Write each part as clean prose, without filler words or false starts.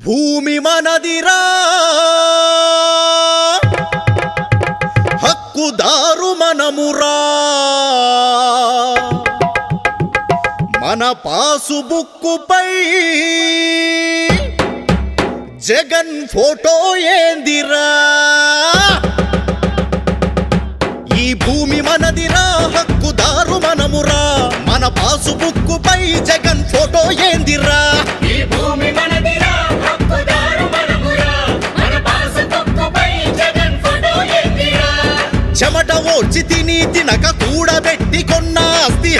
భూమి మనదిరా హక్కుదారు మనమురా మన pass బుక్కుపై Jagan photo ఏందిరా ఈ భూమి మనదిరా హక్కుదారు మనమురా మన పాసు బుక్కుపై జగన్ ఫోటో ఏందిరా ఈ భూమి మనదిరా హక్కుదారు మనమురా మన పాసు బుక్కుపై జగన్ ఫోటో ఏందిరా చెమట ఓడ్చి తిని తినక కూడబెట్టి కొన్న ఆస్తి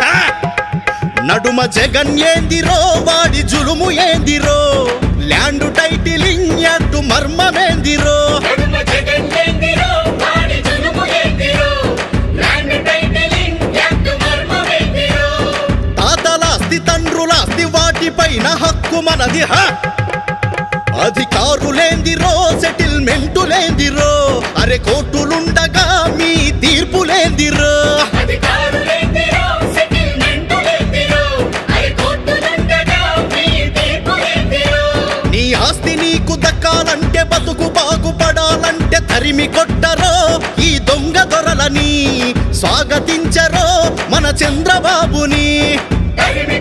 నడుమ జగన్ ఏందిరో వాడి జులుము ఏందిరో ల్యాండ్ టైటిలింగ్ యాక్ట్ మర్మమేందిరో నడుమ జగన్ ఏందిరో వాడి జులుము ఏందిరో ల్యాండ్ టైటిలింగ్ యాక్ట్ మర్మమేందిరో తాతలాస్తి తండ్రులాస్తి వాటిపైన హక్కు మనది అధికారులేందిరో సెటిల్మెంటులేందిరో అరే కోర్టులుండగా మీ తీర్పులేందిరో అధికారులేందిరో సెటిల్మెంటులేందిరో అరే కోర్టులుండగా మీ తీర్పులేందిరో నీ ఆస్తి నీకు దక్కాలంటే బతుకు బాగుపడాలంటే తరిమి కొట్టరో ఈ దొంగ దొరలని స్వాగతించరో మన చంద్రబాబుని తరిమి